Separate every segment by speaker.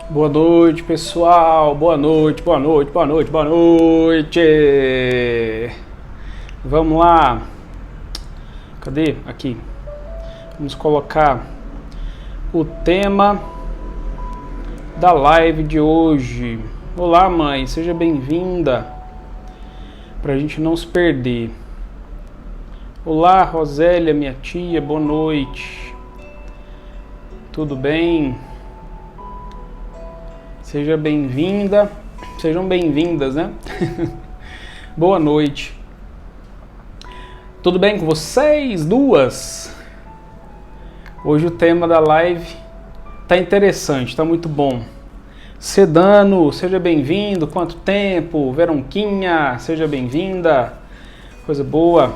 Speaker 1: Boa noite, pessoal. Boa noite, boa noite, boa noite, boa noite. Vamos lá. Cadê? Aqui. Vamos colocar o tema da live de hoje. Olá, mãe. Seja bem-vinda. Pra gente não se perder. Olá, Rosélia, minha tia. Boa noite. Tudo bem? Seja bem-vinda, sejam bem-vindas, né? Boa noite. Tudo bem com vocês, duas? Hoje o tema da live tá interessante, tá muito bom. Sedano, seja bem-vindo. Quanto tempo? Veronquinha, seja bem-vinda. Coisa boa.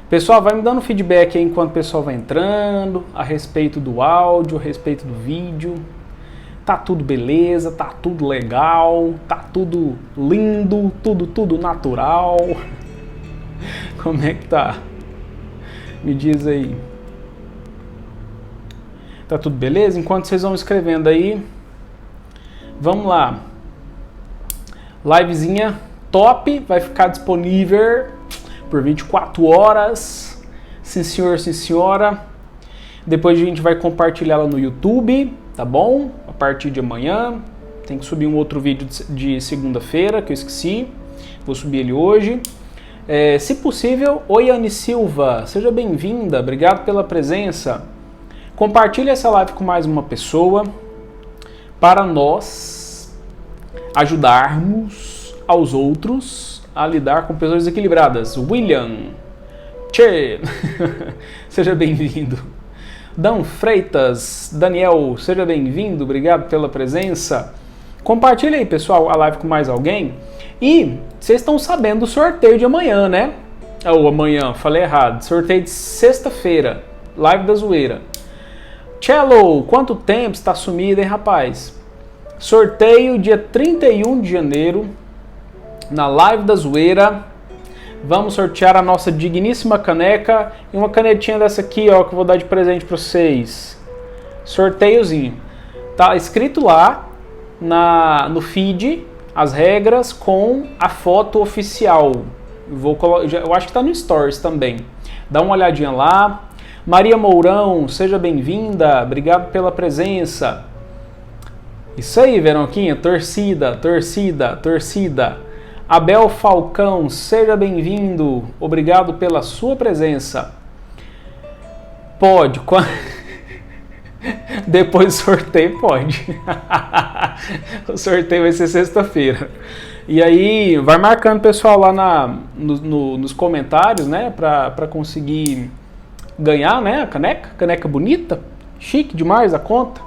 Speaker 1: Pessoal, vai me dando feedback aí enquanto o pessoal vai entrando, a respeito do áudio, a respeito do vídeo. Tá tudo beleza, tá tudo legal, tá tudo lindo, tudo natural. Como é que tá? Me diz aí. Tá tudo beleza? Enquanto vocês vão escrevendo aí, vamos lá. Livezinha top, vai ficar disponível por 24 horas. Sim senhor, sim senhora. Depois a gente vai compartilhar ela no YouTube, tá bom? A partir de amanhã. Tem que subir um outro vídeo de segunda-feira, que eu esqueci. Vou subir ele hoje. Se possível, oi Anne Silva, seja bem-vinda. Obrigado pela presença. Compartilhe essa live com mais uma pessoa para nós ajudarmos aos outros a lidar com pessoas desequilibradas. William, tchê, seja bem-vindo. Dan Freitas, Daniel, seja bem-vindo, obrigado pela presença. Compartilha aí, pessoal, a live com mais alguém. E vocês estão sabendo do sorteio de amanhã, né? Ou amanhã, falei errado. Sorteio de sexta-feira, live da zoeira. Cello, quanto tempo está sumido, hein, rapaz? Sorteio dia 31 de janeiro, na live da zoeira. Vamos sortear a nossa digníssima caneca e uma canetinha dessa aqui, ó, que eu vou dar de presente para vocês. Sorteiozinho. Tá escrito lá no feed as regras com a foto oficial. Eu acho que tá no Stories também. Dá uma olhadinha lá. Maria Mourão, seja bem-vinda. Obrigado pela presença. Isso aí, Veronquinha. Torcida, torcida, torcida. Abel Falcão, seja bem-vindo. Obrigado pela sua presença. Pode. Depois do sorteio, pode. O sorteio vai ser sexta-feira. E aí, vai marcando o pessoal lá nos comentários, né? Pra conseguir ganhar, né? A caneca. Caneca bonita. Chique demais a conta.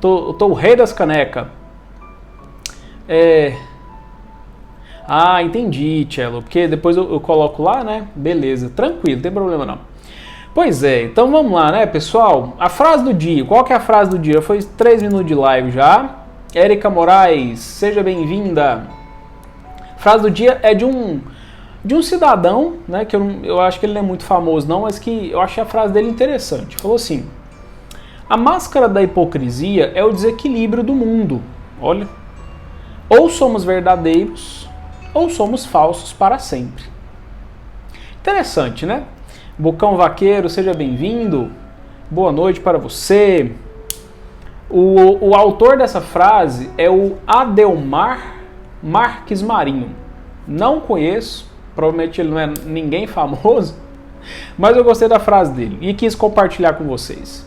Speaker 1: Tô o rei das canecas. Ah, entendi, Cello, porque depois eu coloco lá, né? Beleza, tranquilo, não tem problema não. Pois é, então vamos lá, né, pessoal? A frase do dia, qual que é a frase do dia? Foi 3 minutos de live já. Érica Moraes, seja bem-vinda. A frase do dia é de um cidadão, né, que eu acho que ele não é muito famoso não, mas que eu achei a frase dele interessante. Falou assim: a máscara da hipocrisia é o desequilíbrio do mundo. Olha, ou somos verdadeiros ou somos falsos para sempre. Interessante, né? Bocão Vaqueiro, seja bem-vindo. Boa noite para você. O autor dessa frase é o Adelmar Marques Marinho. Não conheço, provavelmente ele não é ninguém famoso, mas eu gostei da frase dele e quis compartilhar com vocês.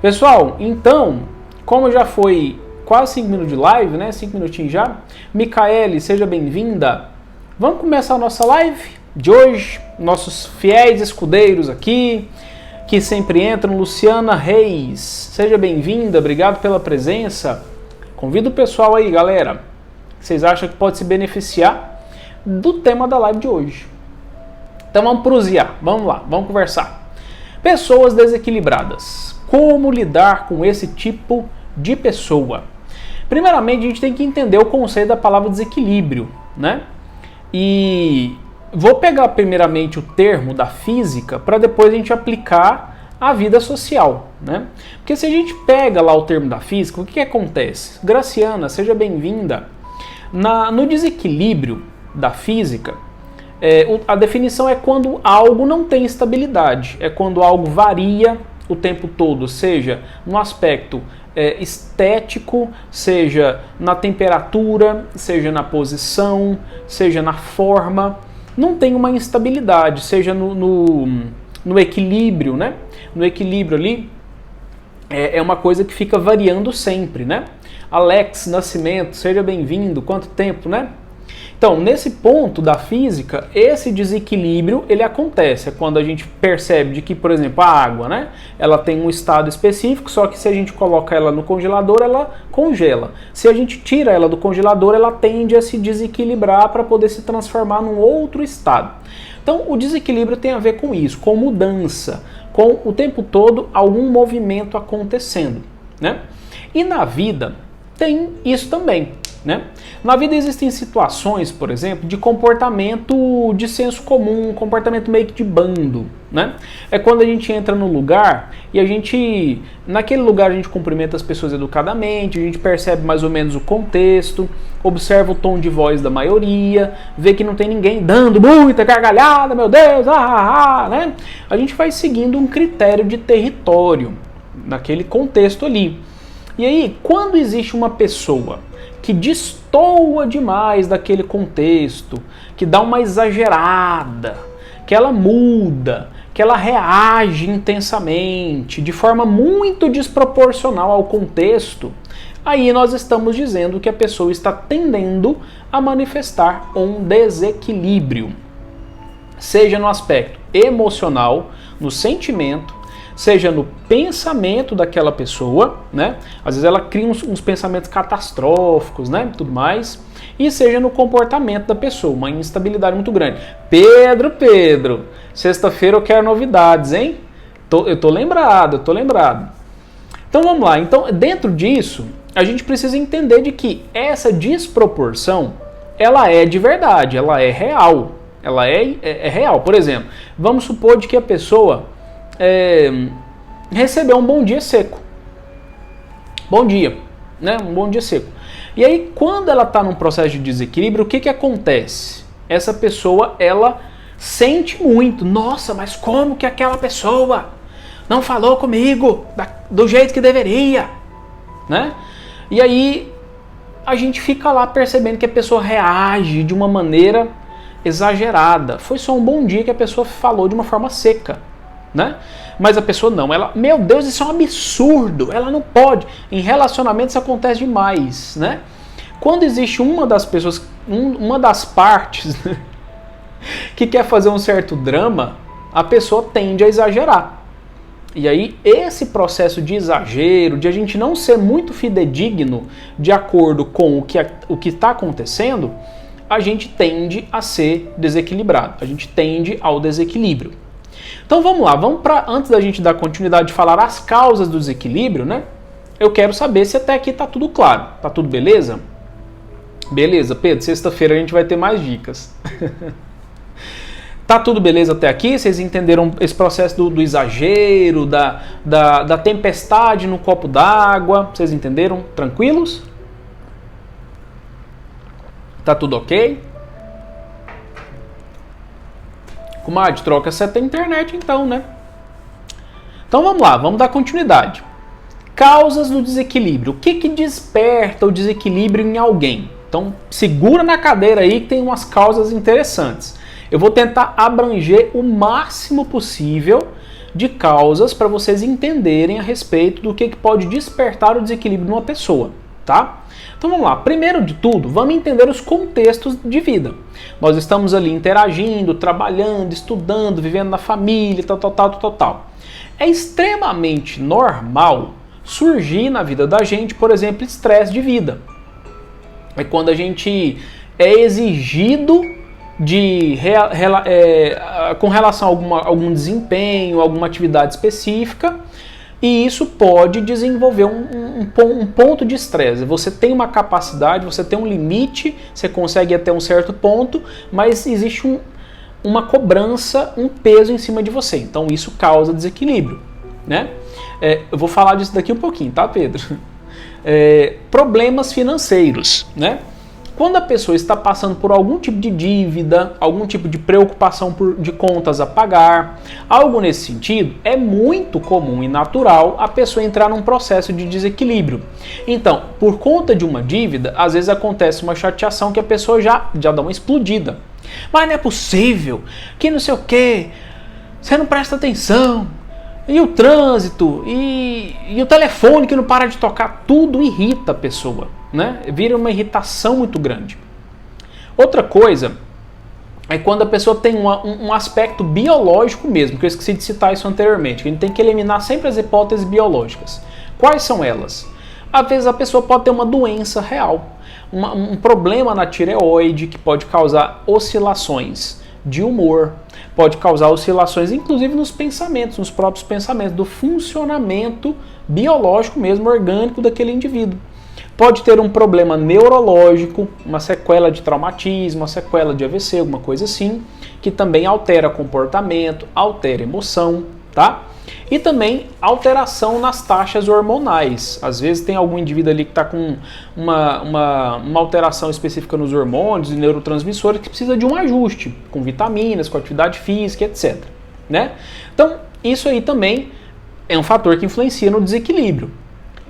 Speaker 1: Pessoal, então, como já foi quase 5 minutos de live, né? 5 minutinhos já. Micaele, seja bem-vinda. Vamos começar a nossa live de hoje. Nossos fiéis escudeiros aqui, que sempre entram. Luciana Reis, seja bem-vinda. Obrigado pela presença. Convido o pessoal aí, galera. Vocês acham que pode se beneficiar do tema da live de hoje? Então vamos prosear. Vamos lá, vamos conversar. Pessoas desequilibradas. Como lidar com esse tipo de pessoa? Primeiramente, a gente tem que entender o conceito da palavra desequilíbrio, né? E vou pegar primeiramente o termo da física para depois a gente aplicar a vida social, né? Porque se a gente pega lá o termo da física, o que acontece? Graciana, seja bem-vinda. No desequilíbrio da física, a definição é quando algo não tem estabilidade, é quando algo varia o tempo todo, seja no aspecto estético, seja na temperatura, seja na posição, seja na forma, não tem uma instabilidade, seja no equilíbrio, né? No equilíbrio ali é uma coisa que fica variando sempre, né? Alex Nascimento, seja bem-vindo, quanto tempo, né? Então, nesse ponto da física, esse desequilíbrio, ele acontece, é quando a gente percebe de que, por exemplo, a água, né? Ela tem um estado específico, só que se a gente coloca ela no congelador, ela congela. Se a gente tira ela do congelador, ela tende a se desequilibrar para poder se transformar num outro estado. Então, o desequilíbrio tem a ver com isso, com mudança, com o tempo todo algum movimento acontecendo, né? E na vida tem isso também, né? Na vida existem situações, por exemplo, de comportamento de senso comum, comportamento meio que de bando, né? É quando a gente entra no lugar e naquele lugar a gente cumprimenta as pessoas educadamente, a gente percebe mais ou menos o contexto, observa o tom de voz da maioria, vê que não tem ninguém dando muita gargalhada, meu Deus, né? A gente vai seguindo um critério de território naquele contexto ali. E aí, quando existe uma pessoa que destoa demais daquele contexto, que dá uma exagerada, que ela muda, que ela reage intensamente, de forma muito desproporcional ao contexto, aí nós estamos dizendo que a pessoa está tendendo a manifestar um desequilíbrio, seja no aspecto emocional, no sentimento, seja no pensamento daquela pessoa, né? Às vezes ela cria uns pensamentos catastróficos, né? Tudo mais. E seja no comportamento da pessoa, uma instabilidade muito grande. Pedro, sexta-feira eu quero novidades, hein? Eu tô lembrado. Então vamos lá. Então, dentro disso, a gente precisa entender de que essa desproporção, ela é de verdade, ela é real. Ela é real. Por exemplo, vamos supor de que a pessoa recebeu um bom dia seco. Bom dia, né? Um bom dia seco. E aí, quando ela está num processo de desequilíbrio, o que acontece? Essa pessoa, ela sente muito. Nossa, mas como que aquela pessoa não falou comigo do jeito que deveria, né? E aí, a gente fica lá percebendo que a pessoa reage de uma maneira exagerada. Foi só um bom dia que a pessoa falou de uma forma seca, né? Mas a pessoa não, meu Deus, isso é um absurdo, ela não pode. Em relacionamentos isso acontece demais, né? Quando existe uma das pessoas, uma das partes que quer fazer um certo drama, a pessoa tende a exagerar. E aí esse processo de exagero, de a gente não ser muito fidedigno de acordo com o que está acontecendo, a gente tende a ser desequilibrado, a gente tende ao desequilíbrio. Então vamos lá, antes da gente dar continuidade de falar as causas do desequilíbrio, né? Eu quero saber se até aqui tá tudo claro. Tá tudo beleza? Beleza, Pedro, sexta-feira a gente vai ter mais dicas. Tá tudo beleza até aqui? Vocês entenderam esse processo do exagero, da tempestade no copo d'água? Vocês entenderam? Tranquilos? Tá tudo ok? Comadre, troca essa internet então, né? Então vamos lá, vamos dar continuidade. Causas do desequilíbrio. O que desperta o desequilíbrio em alguém? Então segura na cadeira aí que tem umas causas interessantes. Eu vou tentar abranger o máximo possível de causas para vocês entenderem a respeito do que pode despertar o desequilíbrio numa pessoa, tá? Então vamos lá, primeiro de tudo, vamos entender os contextos de vida. Nós estamos ali interagindo, trabalhando, estudando, vivendo na família, tal. É extremamente normal surgir na vida da gente, por exemplo, estresse de vida. É quando a gente é exigido com relação a algum desempenho, alguma atividade específica, e isso pode desenvolver um ponto de estresse. Você tem uma capacidade, você tem um limite, você consegue ir até um certo ponto, mas existe uma cobrança, um peso em cima de você. Então isso causa desequilíbrio, né? Eu vou falar disso daqui um pouquinho, tá, Pedro? Problemas financeiros, né? Quando a pessoa está passando por algum tipo de dívida, algum tipo de preocupação de contas a pagar, algo nesse sentido, é muito comum e natural a pessoa entrar num processo de desequilíbrio. Então, por conta de uma dívida, às vezes acontece uma chateação que a pessoa já dá uma explodida. Mas não é possível, que não sei o quê, você não presta atenção, e o trânsito, e o telefone que não para de tocar, tudo irrita a pessoa, né? Vira uma irritação muito grande. Outra coisa é quando a pessoa tem um aspecto biológico mesmo, que eu esqueci de citar isso anteriormente, que a gente tem que eliminar sempre as hipóteses biológicas. Quais são elas? Às vezes a pessoa pode ter uma doença real, um problema na tireoide que pode causar oscilações de humor, pode causar oscilações inclusive nos pensamentos, nos próprios pensamentos, do funcionamento biológico mesmo, orgânico daquele indivíduo. Pode ter um problema neurológico, uma sequela de traumatismo, uma sequela de AVC, alguma coisa assim, que também altera comportamento, altera emoção, tá? E também alteração nas taxas hormonais. Às vezes tem algum indivíduo ali que está com uma alteração específica nos hormônios e neurotransmissores que precisa de um ajuste, com vitaminas, com atividade física, etc. Né? Então, isso aí também é um fator que influencia no desequilíbrio.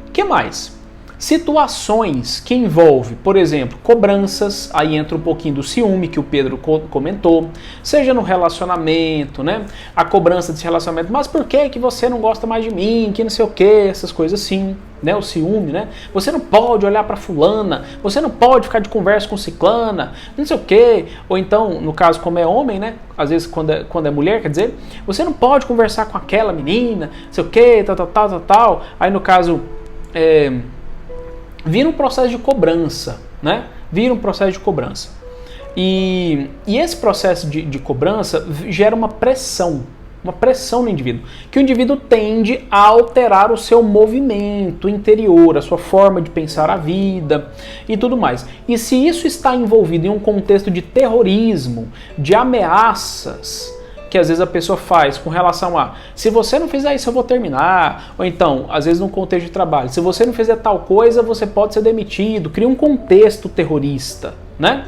Speaker 1: O que mais? Situações que envolvem, por exemplo, cobranças, aí entra um pouquinho do ciúme que o Pedro comentou, seja no relacionamento, né? A cobrança desse relacionamento, mas por que você não gosta mais de mim, que não sei o que, essas coisas assim, né? O ciúme, né? Você não pode olhar para fulana, você não pode ficar de conversa com ciclana, não sei o que, ou então, no caso, como é homem, né? Às vezes quando é mulher, quer dizer, você não pode conversar com aquela menina, não sei o que, tal, aí no caso, vira um processo de cobrança, né? Vira um processo de cobrança. E esse processo de cobrança gera uma pressão no indivíduo, que o indivíduo tende a alterar o seu movimento interior, a sua forma de pensar a vida e tudo mais. E se isso está envolvido em um contexto de terrorismo, de ameaças, que às vezes a pessoa faz com relação a se você não fizer isso eu vou terminar, ou então, às vezes num contexto de trabalho, se você não fizer tal coisa você pode ser demitido, cria um contexto terrorista, né?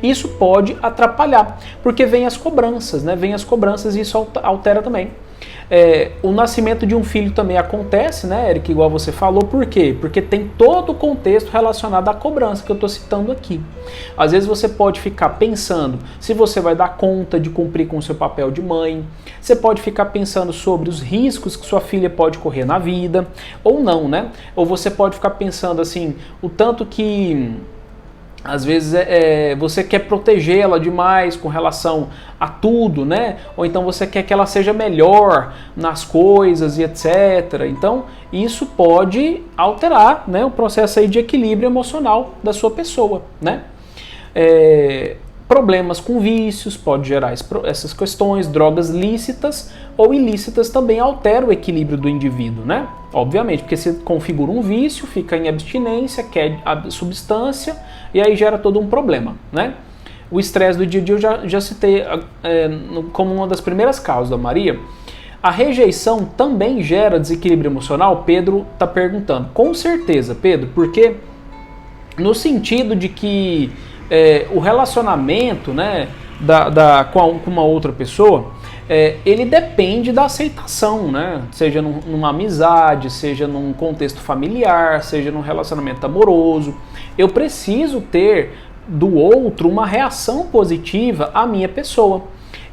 Speaker 1: Isso pode atrapalhar, porque vem as cobranças, né? Vem as cobranças e isso altera também. O nascimento de um filho também acontece, né, Eric, igual você falou, por quê? Porque tem todo o contexto relacionado à cobrança que eu estou citando aqui. Às vezes você pode ficar pensando se você vai dar conta de cumprir com o seu papel de mãe, você pode ficar pensando sobre os riscos que sua filha pode correr na vida, ou não, né? Ou você pode ficar pensando assim, o tanto que às vezes você quer protegê-la demais com relação a tudo, né? Ou então você quer que ela seja melhor nas coisas e etc. Então isso pode alterar, né, o processo aí de equilíbrio emocional da sua pessoa, né? Problemas com vícios pode gerar essas questões, drogas lícitas ou ilícitas também alteram o equilíbrio do indivíduo, né? Obviamente, porque se configura um vício, fica em abstinência, quer a substância e aí gera todo um problema, né? O estresse do dia a dia eu já citei como uma das primeiras causas da Maria. A rejeição também gera desequilíbrio emocional? Pedro está perguntando. Com certeza, Pedro, porque no sentido de que o relacionamento, né, com uma outra pessoa, ele depende da aceitação, né? Seja numa amizade, seja num contexto familiar, seja num relacionamento amoroso. Eu preciso ter do outro uma reação positiva à minha pessoa.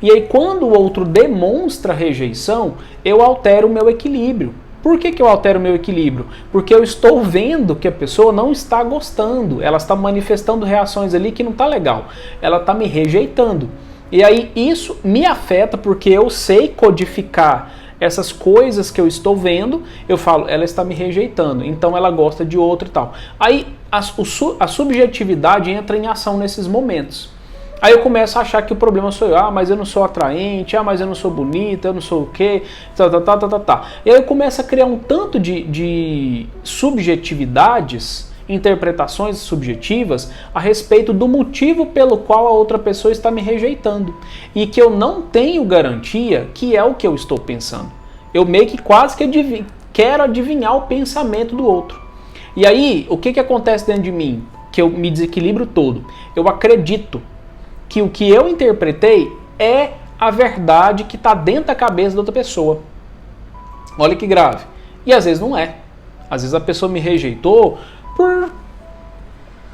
Speaker 1: E aí quando o outro demonstra rejeição, eu altero o meu equilíbrio. Por que eu altero o meu equilíbrio? Porque eu estou vendo que a pessoa não está gostando, ela está manifestando reações ali que não está legal, ela está me rejeitando. E aí isso me afeta porque eu sei codificar essas coisas que eu estou vendo, eu falo, ela está me rejeitando, então ela gosta de outro e tal. Aí a subjetividade entra em ação nesses momentos. Aí eu começo a achar que o problema sou eu. Mas eu não sou atraente, mas eu não sou bonita, eu não sou o quê, E aí eu começo a criar um tanto de subjetividades, interpretações subjetivas a respeito do motivo pelo qual a outra pessoa está me rejeitando. E que eu não tenho garantia que é o que eu estou pensando. Eu meio que quase que quero adivinhar o pensamento do outro. E aí, o que acontece dentro de mim? Que eu me desequilibro todo. Eu acredito que o que eu interpretei é a verdade que está dentro da cabeça da outra pessoa. Olha que grave. E às vezes não é. Às vezes a pessoa me rejeitou por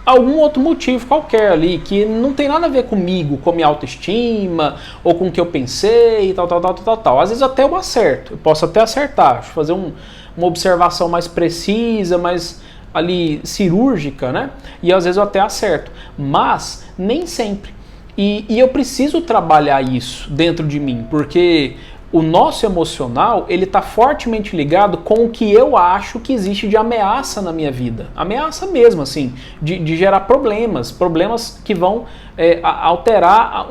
Speaker 1: algum outro motivo qualquer ali, que não tem nada a ver comigo, com minha autoestima, ou com o que eu pensei, tal. Às vezes até eu acerto, eu posso até acertar, fazer uma observação mais precisa, mais ali cirúrgica, né? E às vezes eu até acerto, mas nem sempre. E eu preciso trabalhar isso dentro de mim, porque o nosso emocional, ele está fortemente ligado com o que eu acho que existe de ameaça na minha vida. Ameaça mesmo, assim, de gerar problemas que vão alterar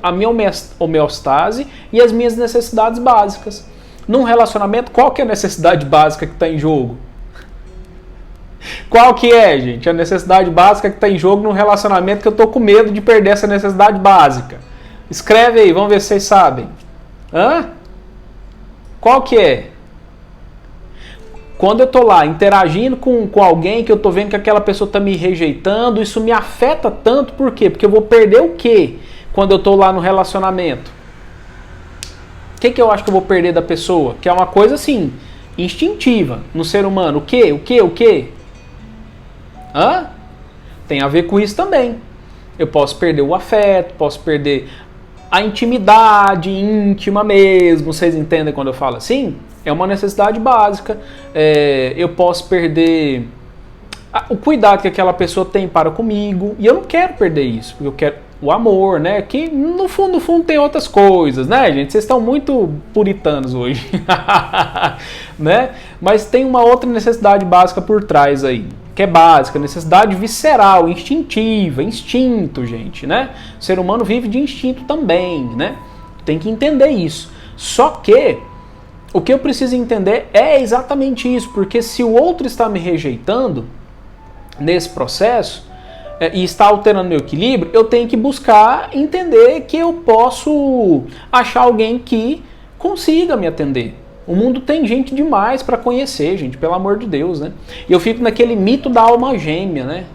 Speaker 1: a minha homeostase e as minhas necessidades básicas. Num relacionamento, qual que é a necessidade básica que está em jogo? Qual que é, gente, a necessidade básica que está em jogo num relacionamento que eu estou com medo de perder essa necessidade básica? Escreve aí, vamos ver se vocês sabem. Hã? Qual que é? Quando eu estou lá interagindo com alguém que eu estou vendo que aquela pessoa está me rejeitando, isso me afeta tanto, por quê? Porque eu vou perder o quê quando eu estou lá no relacionamento? O que eu acho que eu vou perder da pessoa? Que é uma coisa assim, instintiva no ser humano. O quê? Hã? Tem a ver com isso também. Eu posso perder o afeto, posso perder a intimidade íntima mesmo, vocês entendem quando eu falo assim? É uma necessidade básica. Eu posso perder o cuidado que aquela pessoa tem para comigo, e eu não quero perder isso, porque eu quero o amor, né? Que no fundo tem outras coisas, né, gente? Vocês estão muito puritanos hoje, né? Mas tem uma outra necessidade básica por trás aí, que é básica, necessidade visceral, instintiva, instinto, gente, né? O ser humano vive de instinto também, né? Tem que entender isso. Só que o que eu preciso entender é exatamente isso, porque se o outro está me rejeitando nesse processo e está alterando meu equilíbrio, eu tenho que buscar entender que eu posso achar alguém que consiga me atender. O mundo tem gente demais para conhecer, gente, pelo amor de Deus, né? E eu fico naquele mito da alma gêmea, né?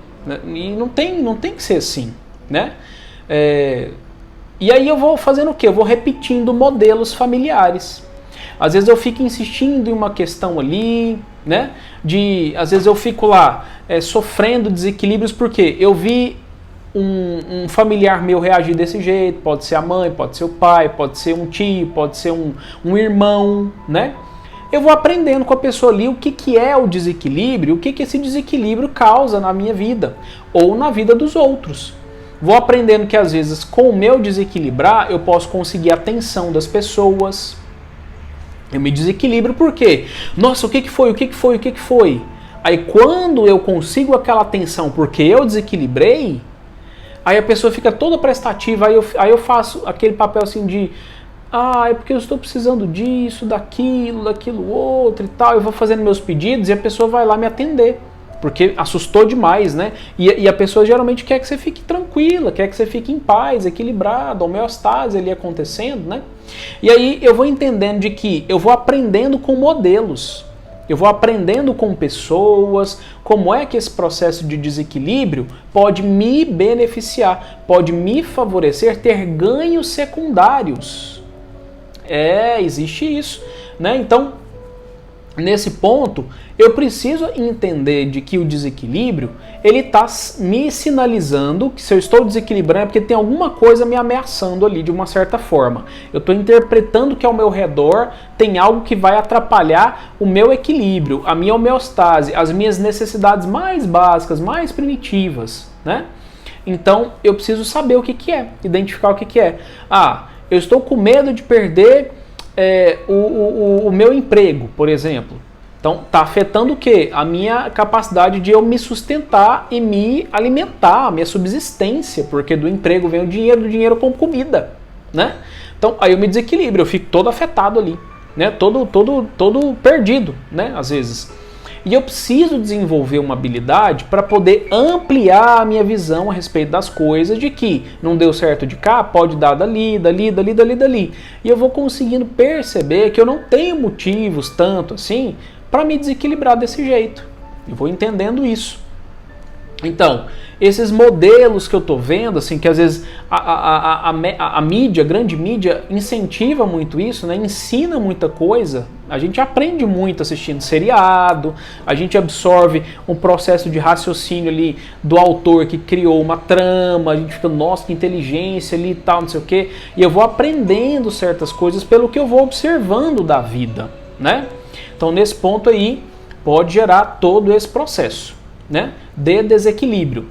Speaker 1: E não tem que ser assim, né? E aí eu vou fazendo o quê? Eu vou repetindo modelos familiares. Às vezes eu fico insistindo em uma questão ali, né? Às vezes eu fico lá sofrendo desequilíbrios porque eu vi um familiar meu reagir desse jeito, pode ser a mãe, pode ser o pai, pode ser um tio, pode ser um irmão, né? Eu vou aprendendo com a pessoa ali o que é o desequilíbrio, o que esse desequilíbrio causa na minha vida ou na vida dos outros. Vou aprendendo que às vezes com o meu desequilibrar eu posso conseguir a atenção das pessoas. Eu me desequilibro por quê? Nossa, o que foi? Aí quando eu consigo aquela atenção porque eu desequilibrei, aí a pessoa fica toda prestativa, aí eu faço aquele papel assim de é porque eu estou precisando disso, daquilo outro e tal, eu vou fazendo meus pedidos e a pessoa vai lá me atender, porque assustou demais, né? E a pessoa geralmente quer que você fique tranquila, quer que você fique em paz, equilibrado, homeostase ali acontecendo, né? E aí eu vou entendendo de que eu vou aprendendo com modelos, eu vou aprendendo com pessoas, como é que esse processo de desequilíbrio pode me beneficiar, pode me favorecer, ter ganhos secundários. Existe isso, né? Então, nesse ponto, eu preciso entender de que o desequilíbrio, ele está me sinalizando que se eu estou desequilibrando é porque tem alguma coisa me ameaçando ali de uma certa forma. Eu estou interpretando que ao meu redor tem algo que vai atrapalhar o meu equilíbrio, a minha homeostase, as minhas necessidades mais básicas, mais primitivas, né? Então, eu preciso saber o que é, identificar o que é. Eu estou com medo de perder o meu emprego, por exemplo. Então, está afetando o quê? A minha capacidade de eu me sustentar e me alimentar, a minha subsistência, porque do emprego vem o dinheiro, do dinheiro eu compro comida, né? Então, aí eu me desequilibro, eu fico todo afetado ali, né? Todo perdido, né? Às vezes. E eu preciso desenvolver uma habilidade para poder ampliar a minha visão a respeito das coisas, de que não deu certo de cá, pode dar dali, dali, dali, dali, dali. E eu vou conseguindo perceber que eu não tenho motivos tanto assim para me desequilibrar desse jeito. Eu vou entendendo isso. Então, esses modelos que eu estou vendo, assim, que às vezes a mídia, a grande mídia, incentiva muito isso, né? Ensina muita coisa. A gente aprende muito assistindo seriado, a gente absorve um processo de raciocínio ali do autor que criou uma trama, a gente fica, nossa, que inteligência ali e tal, não sei o quê. E eu vou aprendendo certas coisas pelo que eu vou observando da vida, né? Então, nesse ponto aí, pode gerar todo esse processo, né, de desequilíbrio.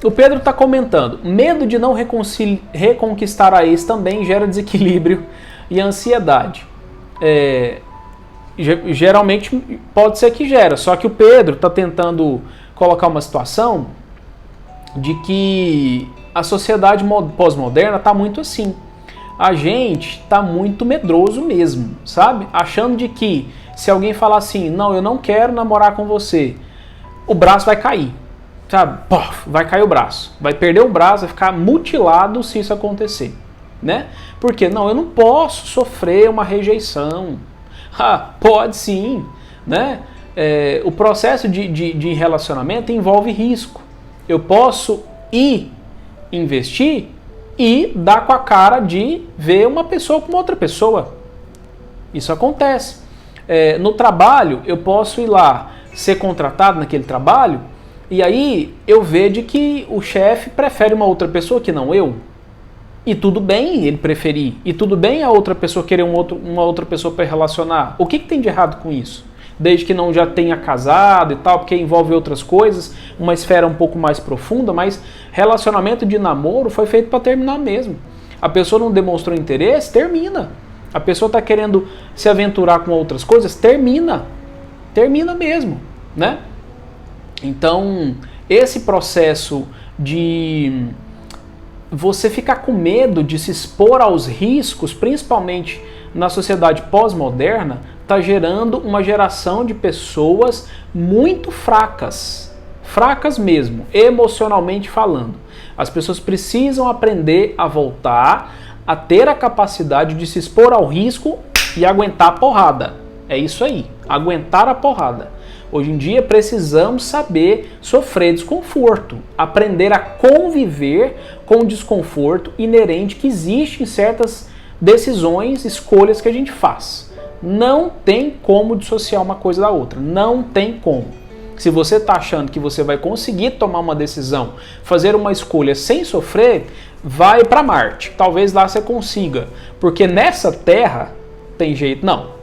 Speaker 1: O Pedro está comentando, medo de não reconquistar a ex também gera desequilíbrio e ansiedade. Geralmente pode ser que gera, só que o Pedro está tentando colocar uma situação de que a sociedade pós-moderna está muito assim. A gente está muito medroso mesmo, sabe? Achando de que se alguém falar assim, não, eu não quero namorar com você, o braço vai cair, sabe? Pof, vai cair o braço, vai perder o braço, vai ficar mutilado se isso acontecer, né? Porque, não, eu não posso sofrer uma rejeição. Pode sim, né? O processo de relacionamento envolve risco. Eu posso ir investir e dar com a cara de ver uma pessoa com outra pessoa. Isso acontece. No trabalho, eu posso ir lá ser contratado naquele trabalho e aí eu vejo que o chefe prefere uma outra pessoa que não eu. E tudo bem ele preferir. E tudo bem a outra pessoa querer uma outra pessoa para relacionar. O que tem de errado com isso? Desde que não já tenha casado e tal, porque envolve outras coisas, uma esfera um pouco mais profunda, mas relacionamento de namoro foi feito para terminar mesmo. A pessoa não demonstrou interesse, termina. A pessoa está querendo se aventurar com outras coisas, termina. Termina mesmo, né? Então, esse processo de você ficar com medo de se expor aos riscos, principalmente na sociedade pós-moderna, está gerando uma geração de pessoas muito fracas. Fracas mesmo, emocionalmente falando. As pessoas precisam aprender a voltar a ter a capacidade de se expor ao risco e aguentar a porrada. É isso aí, aguentar a porrada. Hoje em dia precisamos saber sofrer desconforto, aprender a conviver com o desconforto inerente que existe em certas decisões, escolhas que a gente faz. Não tem como dissociar uma coisa da outra, não tem como. Se você está achando que você vai conseguir tomar uma decisão, fazer uma escolha sem sofrer, vai para Marte. Talvez lá você consiga, porque nessa Terra tem jeito? Não.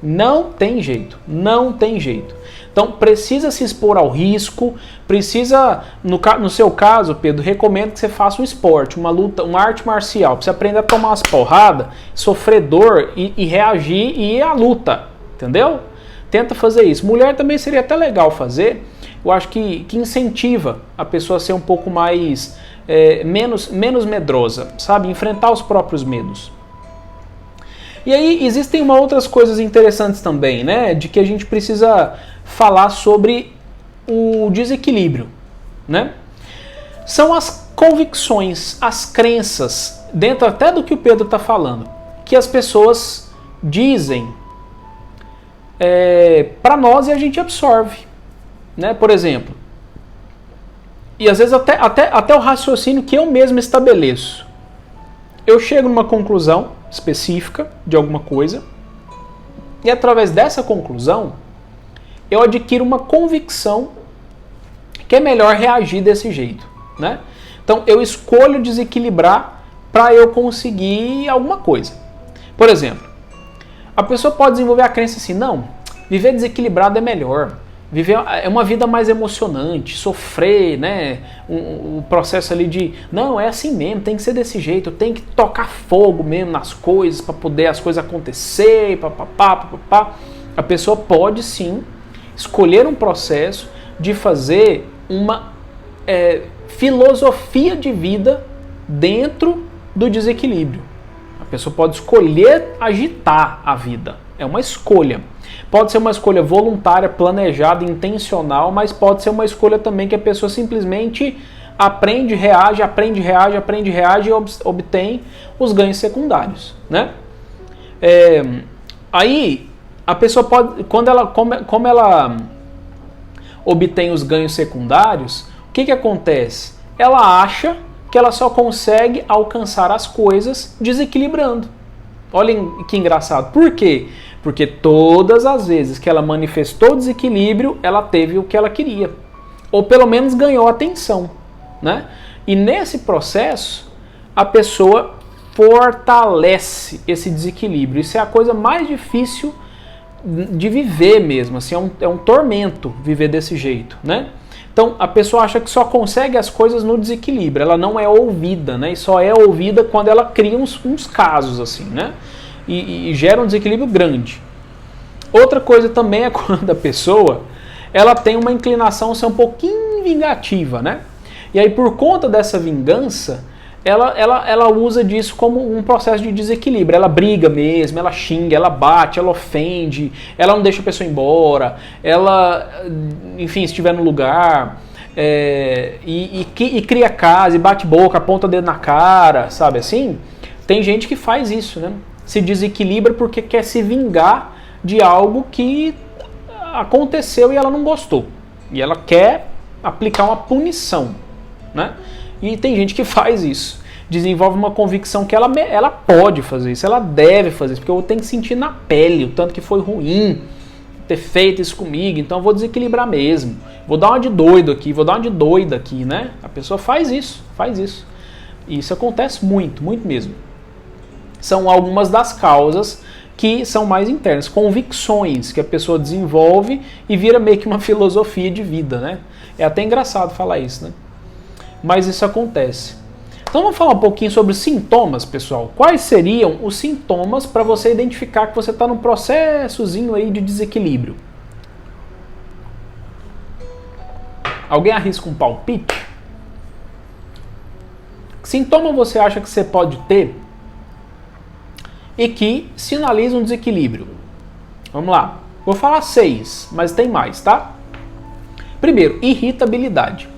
Speaker 1: Não tem jeito, não tem jeito. Então precisa se expor ao risco, precisa, no seu caso, Pedro, recomendo que você faça um esporte, uma luta, uma arte marcial, para você aprender a tomar umas porradas, sofrer dor e reagir e ir à luta, entendeu? Tenta fazer isso. Mulher também seria até legal fazer, eu acho que incentiva a pessoa a ser um pouco mais, menos medrosa, sabe? Enfrentar os próprios medos. E aí existem outras coisas interessantes também, né? De que a gente precisa falar sobre o desequilíbrio, né? São as convicções, as crenças, dentro até do que o Pedro está falando, que as pessoas dizem para nós e a gente absorve, né? Por exemplo, e às vezes até o raciocínio que eu mesmo estabeleço. Eu chego numa conclusão específica de alguma coisa e através dessa conclusão eu adquiro uma convicção que é melhor reagir desse jeito, né? Então eu escolho desequilibrar para eu conseguir alguma coisa. Por exemplo, a pessoa pode desenvolver a crença assim, não, viver desequilibrado é melhor. Viver é uma vida mais emocionante, sofrer, né? O processo ali de, não, é assim mesmo, tem que ser desse jeito, tem que tocar fogo mesmo nas coisas para poder as coisas acontecer, papapá. A pessoa pode sim escolher um processo de fazer uma filosofia de vida dentro do desequilíbrio. A pessoa pode escolher agitar a vida, é uma escolha. Pode ser uma escolha voluntária, planejada, intencional, mas pode ser uma escolha também que a pessoa simplesmente aprende, reage e obtém os ganhos secundários, né? Aí a pessoa pode, como ela obtém os ganhos secundários, o que acontece? Ela acha que ela só consegue alcançar as coisas desequilibrando. Olhem que engraçado. Por quê? Porque todas as vezes que ela manifestou desequilíbrio, ela teve o que ela queria. Ou pelo menos ganhou atenção, né? E nesse processo, a pessoa fortalece esse desequilíbrio. Isso é a coisa mais difícil de viver mesmo. Assim, é um tormento viver desse jeito, né? Então, a pessoa acha que só consegue as coisas no desequilíbrio, ela não é ouvida, né? E só é ouvida quando ela cria uns casos, assim, né? E gera um desequilíbrio grande. Outra coisa também é quando a pessoa, ela tem uma inclinação a ser um pouquinho vingativa, né? E aí, por conta dessa vingança, ela usa disso como um processo de desequilíbrio. Ela briga mesmo, ela xinga, ela bate, ela ofende, ela não deixa a pessoa embora, ela, enfim, se estiver no lugar, e cria casa, e bate boca, aponta o dedo na cara, sabe assim? Tem gente que faz isso, né? Se desequilibra porque quer se vingar de algo que aconteceu e ela não gostou. E ela quer aplicar uma punição, né? E tem gente que faz isso, desenvolve uma convicção que ela pode fazer isso, ela deve fazer isso, porque eu tenho que sentir na pele o tanto que foi ruim ter feito isso comigo, então eu vou desequilibrar mesmo, vou dar uma de doido aqui, vou dar uma de doida aqui, né? A pessoa faz isso. E isso acontece muito, muito mesmo. São algumas das causas que são mais internas, convicções que a pessoa desenvolve e vira meio que uma filosofia de vida, né? É até engraçado falar isso, né? Mas isso acontece. Então vamos falar um pouquinho sobre sintomas, pessoal. Quais seriam os sintomas para você identificar que você está num processozinho aí de desequilíbrio? Alguém arrisca um palpite? Que sintoma você acha que você pode ter e que sinaliza um desequilíbrio? Vamos lá. Vou falar 6, mas tem mais, tá? Primeiro, irritabilidade.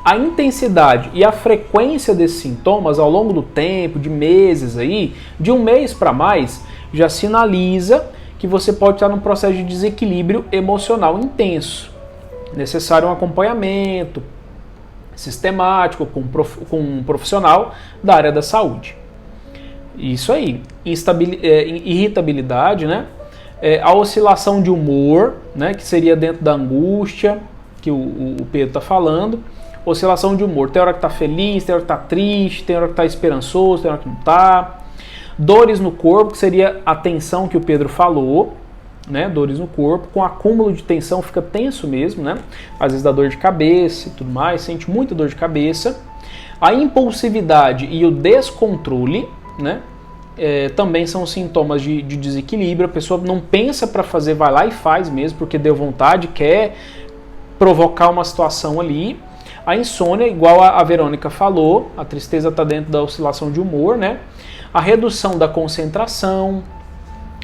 Speaker 1: A intensidade e a frequência desses sintomas ao longo do tempo, de meses aí, de um mês para mais, já sinaliza que você pode estar num processo de desequilíbrio emocional intenso. Necessário um acompanhamento sistemático com um profissional da área da saúde. Isso aí. Irritabilidade, né? A oscilação de humor, né? Que seria dentro da angústia, que o Pedro está falando. Oscilação de humor, tem hora que tá feliz, tem hora que tá triste, tem hora que tá esperançoso, tem hora que não tá. Dores no corpo, que seria a tensão que o Pedro falou, né? Dores no corpo, com acúmulo de tensão fica tenso mesmo, né? Às vezes dá dor de cabeça e tudo mais, sente muita dor de cabeça. A impulsividade e o descontrole, né? Também são sintomas de desequilíbrio. A pessoa não pensa para fazer, vai lá e faz mesmo, porque deu vontade, quer provocar uma situação ali. A insônia, igual a Verônica falou, a tristeza está dentro da oscilação de humor, né? A redução da concentração.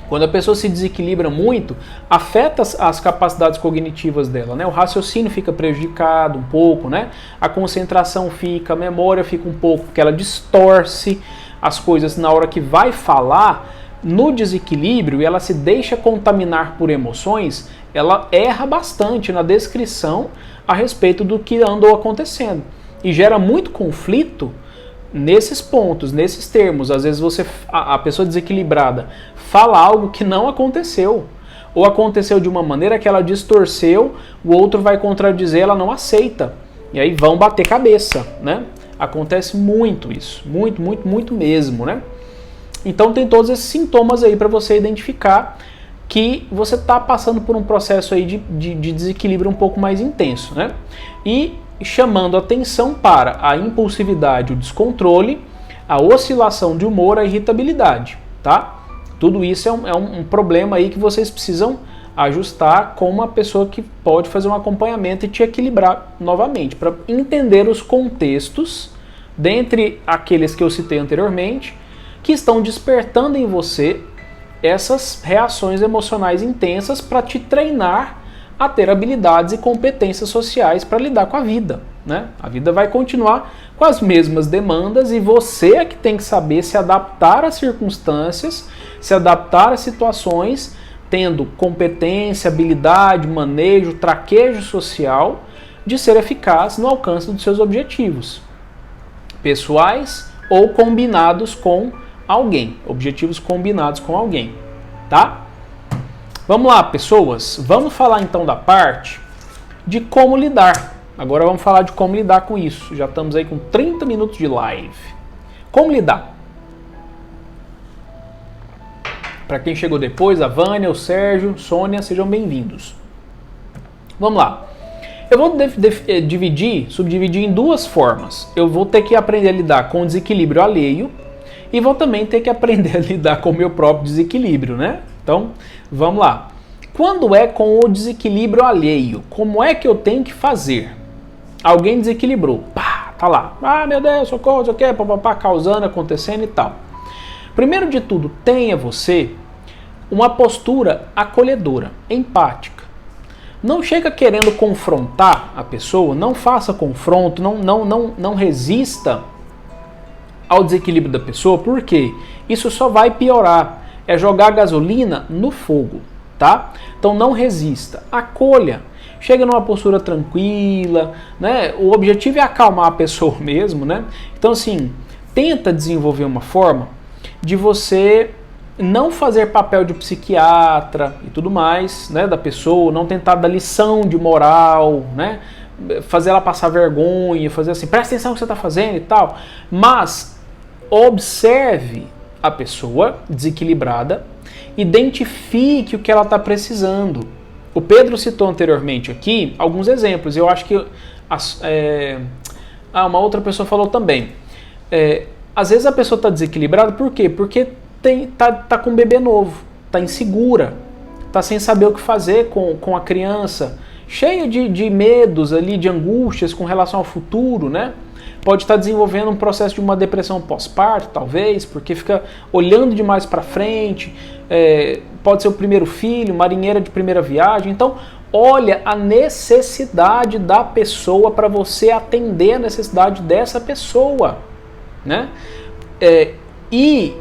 Speaker 1: Quando a pessoa se desequilibra muito, afeta as capacidades cognitivas dela, né? O raciocínio fica prejudicado um pouco, né? A concentração fica, a memória fica um pouco, porque ela distorce as coisas na hora que vai falar. No desequilíbrio, e ela se deixa contaminar por emoções, ela erra bastante na descrição a respeito do que andou acontecendo. E gera muito conflito nesses pontos, nesses termos. Às vezes a pessoa desequilibrada fala algo que não aconteceu. Ou aconteceu de uma maneira que ela distorceu, o outro vai contradizer, ela não aceita. E aí vão bater cabeça, né? Acontece muito isso. Muito, muito, muito mesmo, né? Então tem todos esses sintomas aí para você identificar que você está passando por um processo aí de desequilíbrio um pouco mais intenso, né? E chamando atenção para a impulsividade, o descontrole, a oscilação de humor, a irritabilidade, tá? Tudo isso é um problema aí que vocês precisam ajustar com uma pessoa que pode fazer um acompanhamento e te equilibrar novamente, para entender os contextos, dentre aqueles que eu citei anteriormente, que estão despertando em você essas reações emocionais intensas para te treinar a ter habilidades e competências sociais para lidar com a vida, né? A vida vai continuar com as mesmas demandas e você é que tem que saber se adaptar às circunstâncias, se adaptar às situações, tendo competência, habilidade, manejo, traquejo social de ser eficaz no alcance dos seus objetivos pessoais ou combinados com alguém, objetivos combinados com alguém, tá? Vamos lá, pessoas, vamos falar então da parte de como lidar. Agora vamos falar de como lidar com isso. Já estamos aí com 30 minutos de live. Como lidar? Para quem chegou depois, a Vânia, o Sérgio, Sônia, sejam bem-vindos. Vamos lá. Eu vou subdividir em duas formas. Eu vou ter que aprender a lidar com o desequilíbrio alheio e vou também ter que aprender a lidar com o meu próprio desequilíbrio, né? Então, vamos lá. Quando é com o desequilíbrio alheio, como é que eu tenho que fazer? Alguém desequilibrou, pá, tá lá. Ah, meu Deus, socorro, isso aqui, papapá, causando, acontecendo e tal. Primeiro de tudo, tenha você uma postura acolhedora, empática. Não chega querendo confrontar a pessoa, não faça confronto, não resista ao desequilíbrio da pessoa, porque isso só vai piorar. É jogar gasolina no fogo, tá? Então não resista, acolha. Chega numa postura tranquila, né? O objetivo é acalmar a pessoa mesmo, né? Então assim, tenta desenvolver uma forma de você não fazer papel de psiquiatra e tudo mais, né, da pessoa, não tentar dar lição de moral, né, fazer ela passar vergonha, fazer assim, presta atenção no que você está fazendo e tal, mas observe a pessoa desequilibrada, identifique o que ela está precisando. O Pedro citou anteriormente aqui alguns exemplos, eu acho que uma outra pessoa falou também. Às vezes a pessoa está desequilibrada, por quê? Porque tá com um bebê novo, tá insegura, tá sem saber o que fazer com a criança, cheia de medos ali, de angústias com relação ao futuro, né? Pode estar desenvolvendo um processo de uma depressão pós-parto, talvez, porque fica olhando demais para frente, pode ser o primeiro filho, marinheira de primeira viagem. Então, olha a necessidade da pessoa para você atender a necessidade dessa pessoa, né? E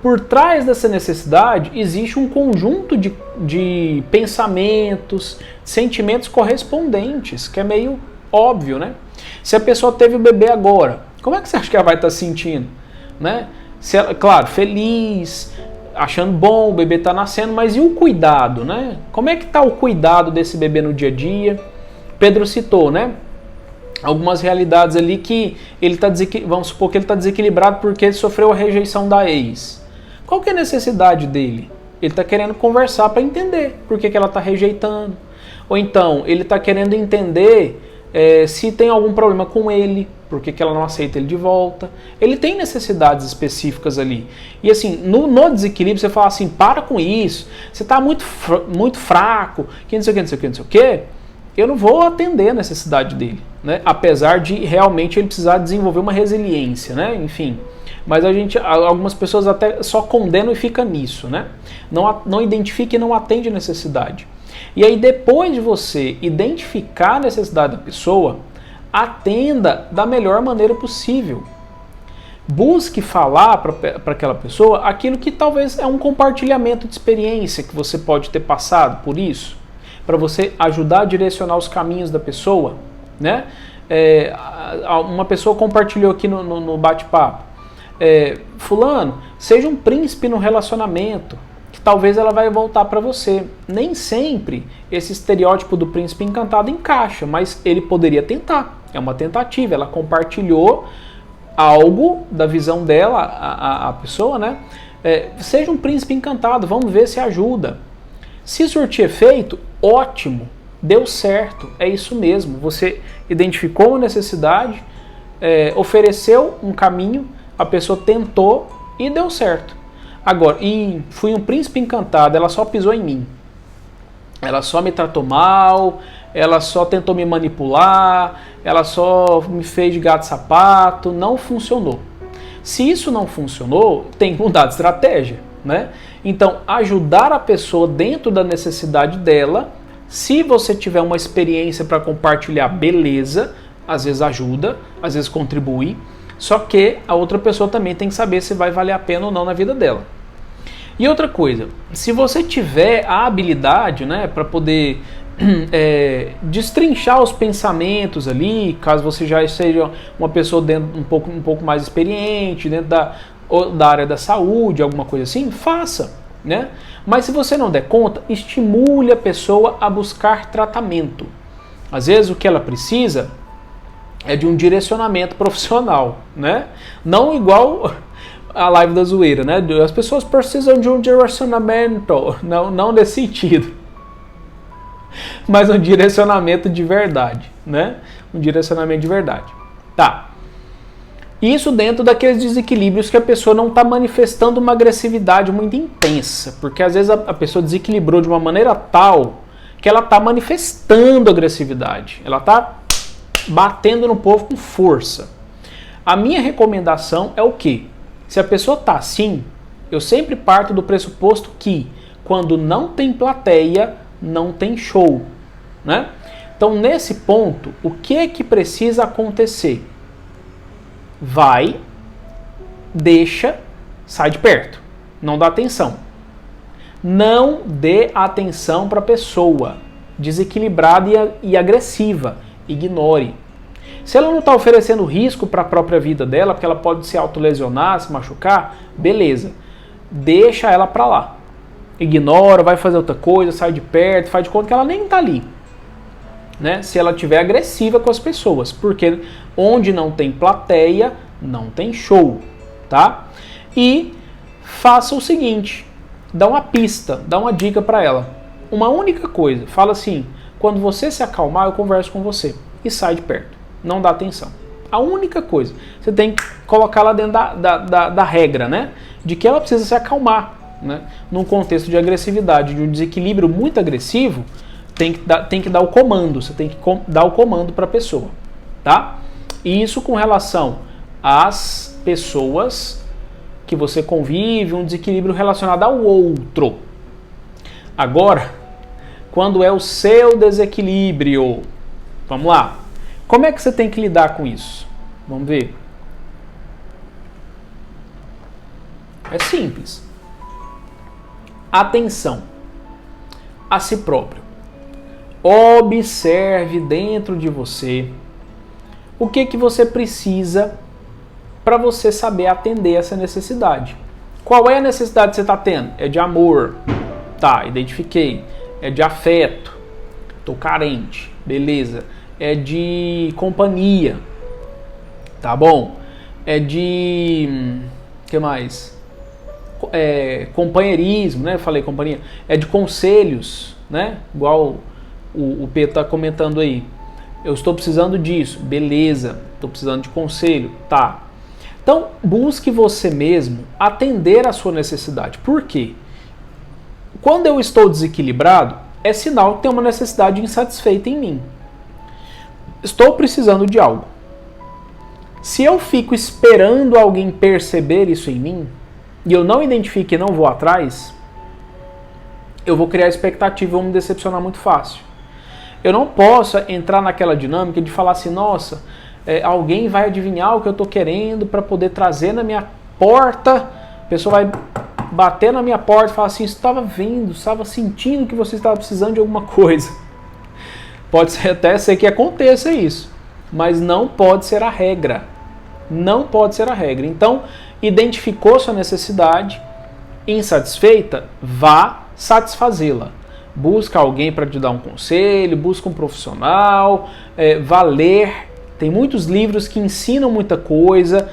Speaker 1: por trás dessa necessidade existe um conjunto de pensamentos, sentimentos correspondentes, que é meio óbvio, né? Se a pessoa teve o bebê agora, como é que você acha que ela vai estar se sentindo? Né? Se ela, claro, feliz, achando bom, o bebê está nascendo, mas e o cuidado, né? Como é que está o cuidado desse bebê no dia a dia? Pedro citou, né? Algumas realidades ali que ele está vamos supor que ele está desequilibrado porque ele sofreu a rejeição da ex. Qual que é a necessidade dele? Ele está querendo conversar para entender por que ela está rejeitando. Ou então, ele está querendo entender se tem algum problema com ele, por que ela não aceita ele de volta. Ele tem necessidades específicas ali. E assim, no desequilíbrio, você fala assim, para com isso, você está muito fraco, que não sei o que, não sei o que, não sei o que. Eu não vou atender a necessidade dele, né? Apesar de realmente ele precisar desenvolver uma resiliência, né? Enfim, mas algumas pessoas até só condenam e fica nisso, né? Não identifica e não atende a necessidade. E aí depois de você identificar a necessidade da pessoa, atenda da melhor maneira possível. Busque falar para aquela pessoa aquilo que talvez é um compartilhamento de experiência que você pode ter passado por isso, para você ajudar a direcionar os caminhos da pessoa, né? Uma pessoa compartilhou aqui no bate-papo, fulano, seja um príncipe no relacionamento, que talvez ela vai voltar para você. Nem sempre esse estereótipo do príncipe encantado encaixa, mas ele poderia tentar, é uma tentativa, ela compartilhou algo da visão dela, a pessoa, né? Seja um príncipe encantado, vamos ver se ajuda. Se surtir efeito, ótimo, deu certo, é isso mesmo. Você identificou uma necessidade, ofereceu um caminho, a pessoa tentou e deu certo. Agora, fui um príncipe encantado, ela só pisou em mim. Ela só me tratou mal, ela só tentou me manipular, ela só me fez de gato sapato, não funcionou. Se isso não funcionou, tem que mudar de estratégia, né? Então, ajudar a pessoa dentro da necessidade dela. Se você tiver uma experiência para compartilhar, beleza, às vezes ajuda, às vezes contribui, só que a outra pessoa também tem que saber se vai valer a pena ou não na vida dela. E outra coisa, se você tiver a habilidade, né, para poder destrinchar os pensamentos ali, caso você já seja uma pessoa dentro, um pouco mais experiente, dentro da área da saúde, alguma coisa assim, faça, né? Mas se você não der conta, estimule a pessoa a buscar tratamento. Às vezes o que ela precisa é de um direcionamento profissional, né? Não igual a live da zoeira, né? As pessoas precisam de um direcionamento, não nesse sentido, mas um direcionamento de verdade, né? Um direcionamento de verdade. Tá. Isso dentro daqueles desequilíbrios que a pessoa não está manifestando uma agressividade muito intensa, porque às vezes a pessoa desequilibrou de uma maneira tal que ela está manifestando agressividade, ela está batendo no povo com força. A minha recomendação é o quê? Se a pessoa está assim, eu sempre parto do pressuposto que quando não tem plateia, não tem show, né? Então, nesse ponto, o que é que precisa acontecer? Vai, deixa, sai de perto. Não dá atenção. Não dê atenção para a pessoa desequilibrada e agressiva. Ignore. Se ela não está oferecendo risco para a própria vida dela, porque ela pode se autolesionar, se machucar, beleza. Deixa ela para lá. Ignora, vai fazer outra coisa, sai de perto, faz de conta que ela nem está ali. Né? Se ela estiver agressiva com as pessoas, porque onde não tem plateia, não tem show, tá? E faça o seguinte, dá uma pista, dá uma dica para ela. Uma única coisa, fala assim, quando você se acalmar, eu converso com você. E sai de perto, não dá atenção. A única coisa, você tem que colocar lá dentro da regra, né? De que ela precisa se acalmar. Né? Num contexto de agressividade, de um desequilíbrio muito agressivo, tem que dar o comando, você tem que dar o comando para a pessoa, tá? E isso com relação às pessoas que você convive, um desequilíbrio relacionado ao outro. Agora, quando é o seu desequilíbrio, vamos lá, como é que você tem que lidar com isso? Vamos ver. É simples. Atenção a si próprio. Observe dentro de você o que você precisa para você saber atender essa necessidade. Qual é a necessidade que você está tendo? É de amor. Tá, identifiquei. É de afeto. Tô carente. Beleza. É de companhia. Tá bom. É de... o que mais? Companheirismo, né? Eu falei companhia. É de conselhos, né? Igual o Pedro está comentando aí. Eu estou precisando disso. Beleza. Estou precisando de conselho. Tá. Então, busque você mesmo atender a sua necessidade. Por quê? Quando eu estou desequilibrado, é sinal que tem uma necessidade insatisfeita em mim. Estou precisando de algo. Se eu fico esperando alguém perceber isso em mim, e eu não identifico e não vou atrás, eu vou criar expectativa e vou me decepcionar muito fácil. Eu não posso entrar naquela dinâmica de falar assim, nossa, alguém vai adivinhar o que eu estou querendo para poder trazer na minha porta, a pessoa vai bater na minha porta e falar assim, estava vendo, estava sentindo que você estava precisando de alguma coisa. Pode ser até ser que aconteça isso, mas não pode ser a regra. Não pode ser a regra. Então, identificou sua necessidade, insatisfeita, vá satisfazê-la. Busca alguém para te dar um conselho, busca um profissional, vá ler. Tem muitos livros que ensinam muita coisa,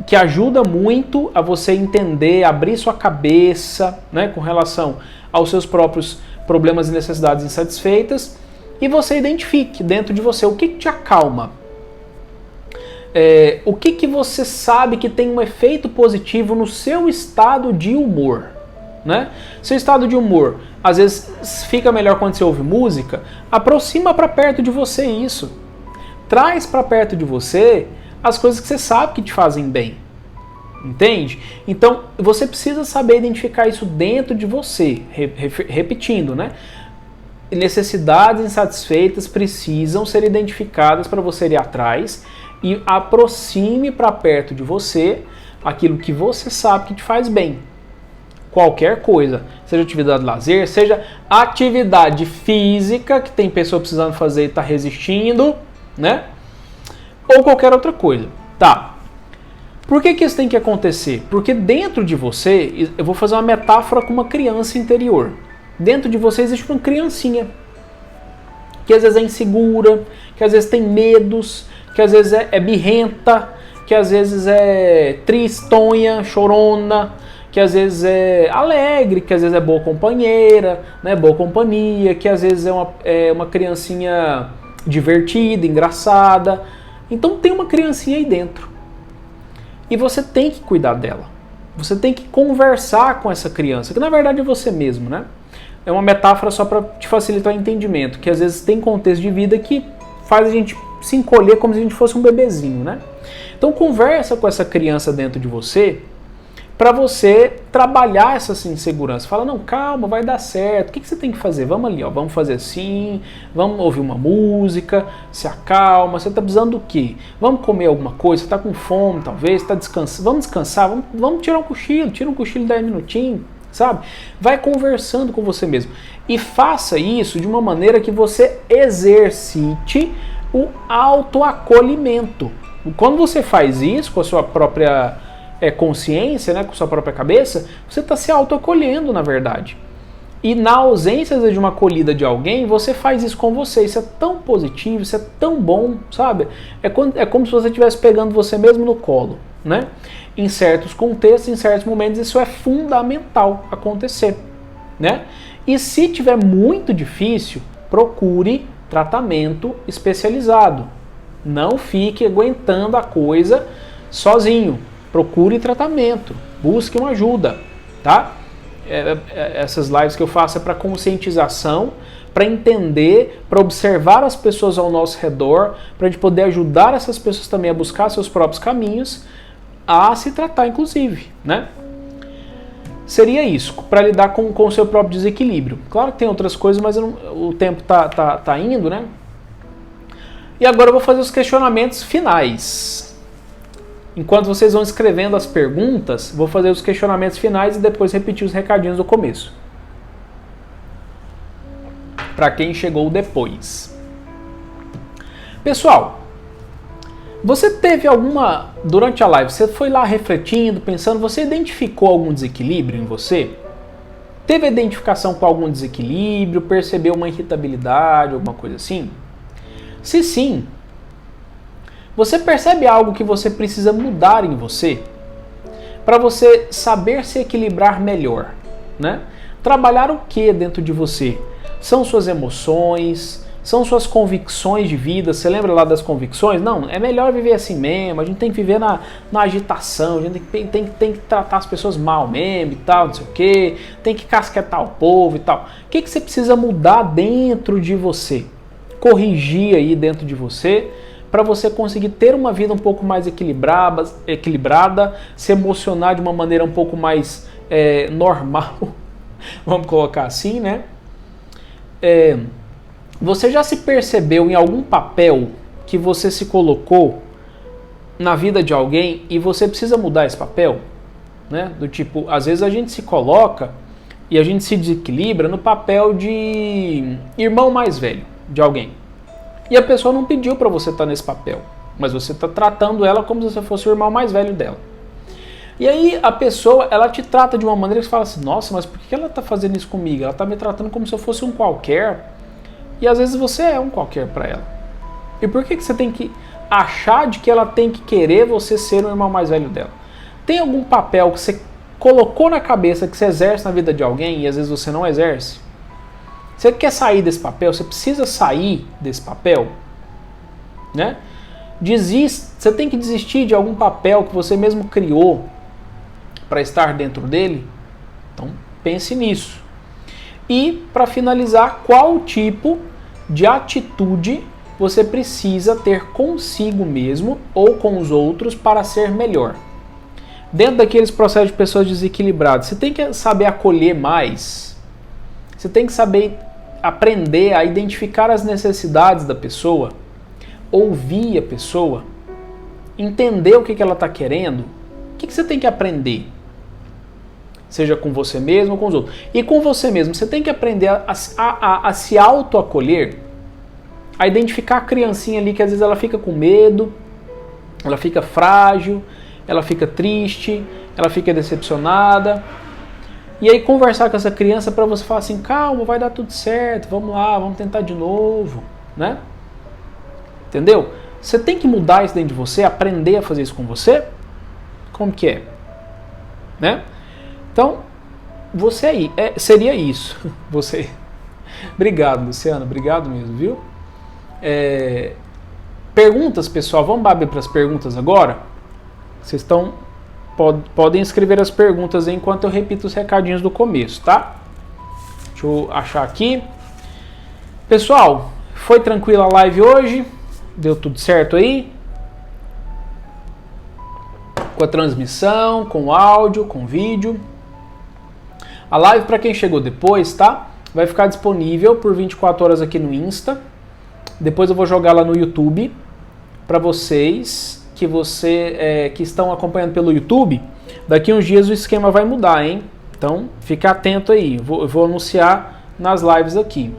Speaker 1: que ajuda muito a você entender, abrir sua cabeça, né, com relação aos seus próprios problemas e necessidades insatisfeitas, e você identifique dentro de você o que te acalma. O que você sabe que tem um efeito positivo no seu estado de humor, né? Seu estado de humor, às vezes fica melhor quando você ouve música, aproxima para perto de você isso. Traz para perto de você as coisas que você sabe que te fazem bem. Entende? Então, você precisa saber identificar isso dentro de você. Repetindo, né? Necessidades insatisfeitas precisam ser identificadas para você ir atrás e aproxime para perto de você aquilo que você sabe que te faz bem. Qualquer coisa, seja atividade de lazer, seja atividade física, que tem pessoa precisando fazer e está resistindo, né? Ou qualquer outra coisa. Tá. Por que isso tem que acontecer? Porque dentro de você, eu vou fazer uma metáfora com uma criança interior. Dentro de você existe uma criancinha que às vezes é insegura, que às vezes tem medos, que às vezes é birrenta, que às vezes é tristonha, chorona, que às vezes é alegre, que às vezes é boa companheira, né, boa companhia, que às vezes é uma criancinha divertida, engraçada. Então tem uma criancinha aí dentro. E você tem que cuidar dela. Você tem que conversar com essa criança, que na verdade é você mesmo, né? É uma metáfora só para te facilitar o entendimento, que às vezes tem contexto de vida que faz a gente se encolher como se a gente fosse um bebezinho, né? Então conversa com essa criança dentro de você para você trabalhar essa insegurança. Fala, não, calma, vai dar certo. O que você tem que fazer? Vamos ali, ó, vamos fazer assim, vamos ouvir uma música, se acalma. Você está precisando do quê? Vamos comer alguma coisa? Você está com fome, talvez? Está descansando? Vamos descansar? Vamos tirar um cochilo. Tira um cochilo de 10 minutinhos, sabe? Vai conversando com você mesmo. E faça isso de uma maneira que você exercite o autoacolhimento. Quando você faz isso com a sua própria consciência, né, com sua própria cabeça, você está se autoacolhendo, na verdade. E na ausência de uma acolhida de alguém, você faz isso com você. Isso é tão positivo, isso é tão bom, sabe? É como se você estivesse pegando você mesmo no colo, né? Em certos contextos, em certos momentos, isso é fundamental acontecer, né? E se tiver muito difícil, procure tratamento especializado. Não fique aguentando a coisa sozinho. Procure tratamento, busque uma ajuda, tá? Essas lives que eu faço é para conscientização, para entender, para observar as pessoas ao nosso redor, para a gente poder ajudar essas pessoas também a buscar seus próprios caminhos, a se tratar inclusive, né? Seria isso, para lidar com o seu próprio desequilíbrio. Claro que tem outras coisas, mas o tempo tá indo, né? E agora eu vou fazer os questionamentos finais. Enquanto vocês vão escrevendo as perguntas, vou fazer os questionamentos finais e depois repetir os recadinhos do começo. Para quem chegou depois. Pessoal, você teve durante a live, você foi lá refletindo, pensando, você identificou algum desequilíbrio em você? Teve identificação com algum desequilíbrio, percebeu uma irritabilidade, alguma coisa assim? Se sim, você percebe algo que você precisa mudar em você para você saber se equilibrar melhor, né? Trabalhar o que dentro de você? São suas emoções, são suas convicções de vida. Você lembra lá das convicções? Não, é melhor viver assim mesmo, a gente tem que viver na agitação, a gente tem que tratar as pessoas mal mesmo e tal, não sei o quê, tem que casquetar o povo e tal. O que você precisa mudar dentro de você? Corrigir aí dentro de você, para você conseguir ter uma vida um pouco mais equilibrada, se emocionar de uma maneira um pouco mais normal, vamos colocar assim, né? Você já se percebeu em algum papel que você se colocou na vida de alguém e você precisa mudar esse papel? Né? Do tipo, às vezes a gente se coloca e a gente se desequilibra no papel de irmão mais velho de alguém. E a pessoa não pediu para você estar nesse papel, mas você está tratando ela como se você fosse o irmão mais velho dela. E aí a pessoa, ela te trata de uma maneira que você fala assim, nossa, mas por que ela está fazendo isso comigo? Ela está me tratando como se eu fosse um qualquer, e às vezes você é um qualquer para ela. E por que você tem que achar de que ela tem que querer você ser o irmão mais velho dela? Tem algum papel que você colocou na cabeça que você exerce na vida de alguém e às vezes você não exerce? Você quer sair desse papel? Você precisa sair desse papel? Né? Você tem que desistir de algum papel que você mesmo criou para estar dentro dele? Então pense nisso. E para finalizar, qual tipo de atitude você precisa ter consigo mesmo ou com os outros para ser melhor? dentro daqueles processos de pessoas desequilibradas, você tem que saber acolher mais, você tem que saber aprender a identificar as necessidades da pessoa, ouvir a pessoa, entender o que ela está querendo. O que você tem que aprender? Seja com você mesmo ou com os outros. E com você mesmo, você tem que aprender a se autoacolher, a identificar a criancinha ali que às vezes ela fica com medo, ela fica frágil, ela fica triste, ela fica decepcionada. E aí conversar com essa criança para você falar assim, calma, vai dar tudo certo, vamos lá, vamos tentar de novo, né? Entendeu? Você tem que mudar isso dentro de você, aprender a fazer isso com você. Como que é? Né? Então, você aí, seria isso. Você. Obrigado, Luciana, obrigado mesmo, viu? Perguntas, pessoal, vamos abrir para as perguntas agora? Vocês podem escrever as perguntas aí enquanto eu repito os recadinhos do começo, tá? Deixa eu achar aqui. Pessoal, foi tranquila a live hoje? Deu tudo certo aí? Com a transmissão, com o áudio, com o vídeo. A live, para quem chegou depois, tá? Vai ficar disponível por 24 horas aqui no Insta. Depois eu vou jogar lá no YouTube. Para vocês que estão acompanhando pelo YouTube, daqui uns dias o esquema vai mudar, hein? Então, fica atento aí. Eu vou anunciar nas lives aqui.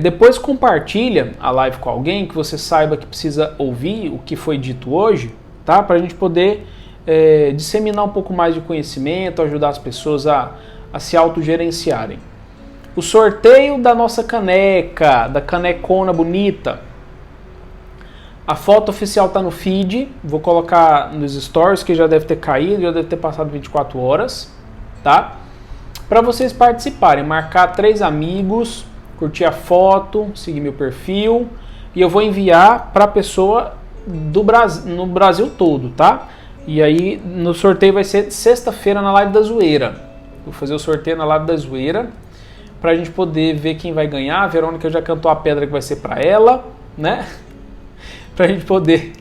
Speaker 1: Depois compartilha a live com alguém que você saiba que precisa ouvir o que foi dito hoje, tá? Para a gente poder disseminar um pouco mais de conhecimento, ajudar as pessoas a se autogerenciarem. O sorteio da nossa caneca, da canecona bonita. A foto oficial está no feed, vou colocar nos stories que já deve ter caído, já deve ter passado 24 horas, tá? Para vocês participarem, marcar 3 amigos, curtir a foto, seguir meu perfil e eu vou enviar para a pessoa no Brasil todo, tá? E aí no sorteio vai ser sexta-feira na live da zoeira. Vou fazer o sorteio na live da zoeira para a gente poder ver quem vai ganhar. A Verônica já cantou a pedra que vai ser para ela, né? Para a gente poder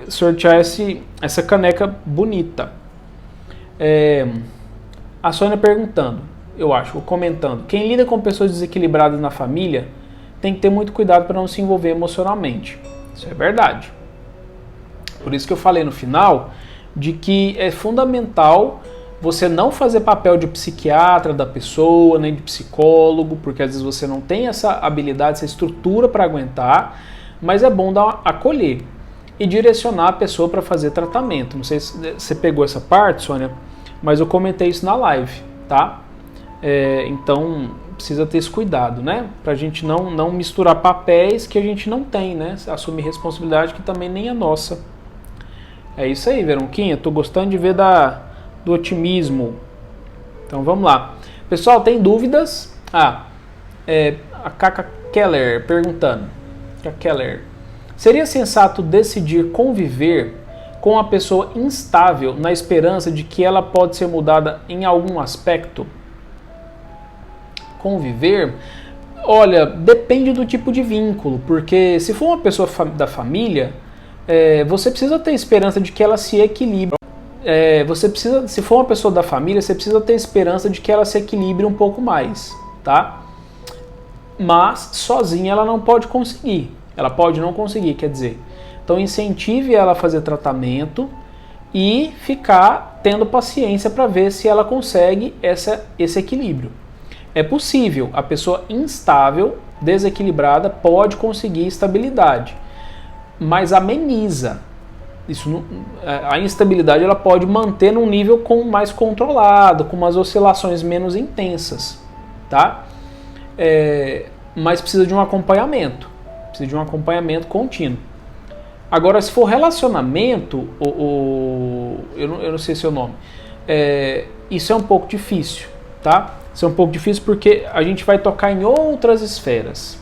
Speaker 1: sortear essa caneca bonita. A Sônia perguntando, eu acho, ou comentando, quem lida com pessoas desequilibradas na família tem que ter muito cuidado para não se envolver emocionalmente. Isso é verdade. Por isso que eu falei no final de que é fundamental você não fazer papel de psiquiatra da pessoa, nem de psicólogo, porque às vezes você não tem essa habilidade, essa estrutura para aguentar, mas é bom acolher e direcionar a pessoa para fazer tratamento. Não sei se você pegou essa parte, Sônia, mas eu comentei isso na live, tá? Então, precisa ter esse cuidado, né? Pra gente não misturar papéis que a gente não tem, né? Assumir responsabilidade que também nem é nossa. É isso aí, Veronquinha. Tô gostando de ver do otimismo. Então, vamos lá. Pessoal, tem dúvidas? A Kaka Keller perguntando. Kaka Keller. Seria sensato decidir conviver com uma pessoa instável na esperança de que ela pode ser mudada em algum aspecto? Conviver? Olha, depende do tipo de vínculo, porque se for uma pessoa da família, você precisa ter esperança de que ela se equilibre. Se for uma pessoa da família, você precisa ter esperança de que ela se equilibre um pouco mais, tá? Mas sozinha ela não pode conseguir. Ela pode não conseguir, quer dizer. Então incentive ela a fazer tratamento e ficar tendo paciência para ver se ela consegue esse equilíbrio. É possível, a pessoa instável, desequilibrada, pode conseguir estabilidade, mas ameniza. A instabilidade ela pode manter num nível mais controlado, com umas oscilações menos intensas, tá? Mas precisa de um acompanhamento. Precisa de um acompanhamento contínuo. Agora, se for relacionamento, eu não sei seu nome, isso é um pouco difícil, tá? Isso é um pouco difícil porque a gente vai tocar em outras esferas.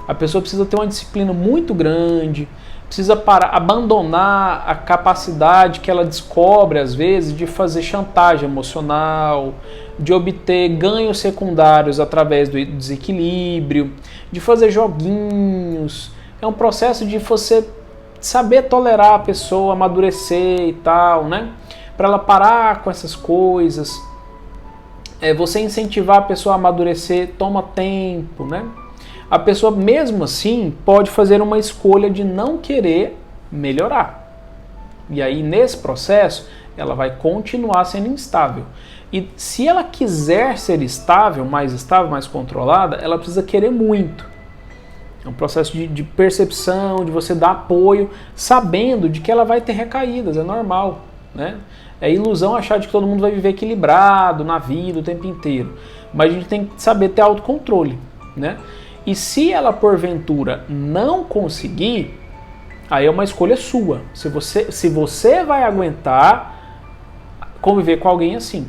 Speaker 1: A pessoa precisa ter uma disciplina muito grande, precisa abandonar a capacidade que ela descobre, às vezes, de fazer chantagem emocional, de obter ganhos secundários através do desequilíbrio, de fazer joguinhos. É um processo de você saber tolerar a pessoa, amadurecer e tal, né? Para ela parar com essas coisas. Você incentivar a pessoa a amadurecer toma tempo, né? A pessoa mesmo assim pode fazer uma escolha de não querer melhorar. E aí nesse processo ela vai continuar sendo instável. E se ela quiser ser estável, mais controlada, ela precisa querer muito. É um processo de percepção, de você dar apoio, sabendo de que ela vai ter recaídas, é normal, né? É ilusão achar de que todo mundo vai viver equilibrado na vida o tempo inteiro. Mas a gente tem que saber ter autocontrole, né? E se ela porventura não conseguir, aí é uma escolha sua. Se você vai aguentar conviver com alguém assim.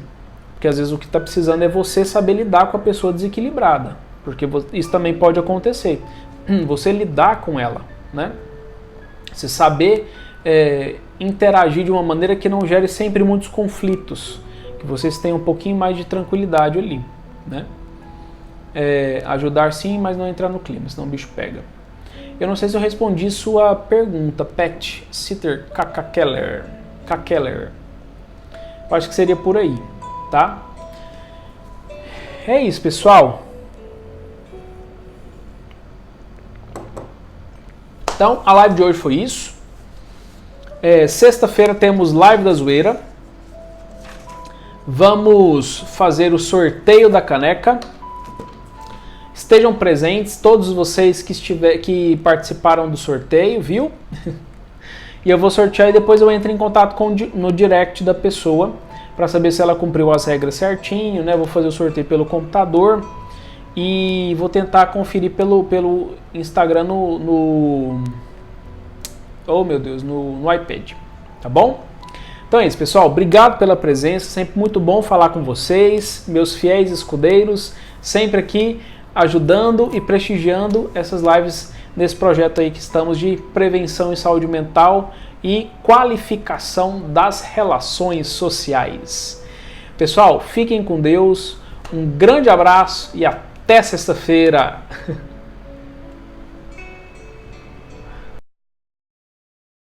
Speaker 1: Porque às vezes o que está precisando é você saber lidar com a pessoa desequilibrada. Porque isso também pode acontecer. Você lidar com ela, né? Você saber interagir de uma maneira que não gere sempre muitos conflitos. Que vocês tenham um pouquinho mais de tranquilidade ali, né? Ajudar sim, mas não entrar no clima, senão o bicho pega. Eu não sei se eu respondi sua pergunta, Pet Sitter Kakeller. Eu acho que seria por aí, tá? É isso, pessoal. Então, a live de hoje foi isso. Sexta-feira temos live da zoeira. Vamos fazer o sorteio da caneca. Estejam presentes, todos vocês que participaram do sorteio, viu? E eu vou sortear e depois eu entro em contato no direct da pessoa para saber se ela cumpriu as regras certinho, né? Vou fazer o sorteio pelo computador e vou tentar conferir pelo Instagram oh meu Deus, no iPad, tá bom? Então é isso, pessoal, obrigado pela presença, sempre muito bom falar com vocês, meus fiéis escudeiros, sempre aqui ajudando e prestigiando essas lives nesse projeto aí que estamos de prevenção em saúde mental e qualificação das relações sociais. Pessoal, fiquem com Deus, um grande abraço e até sexta-feira!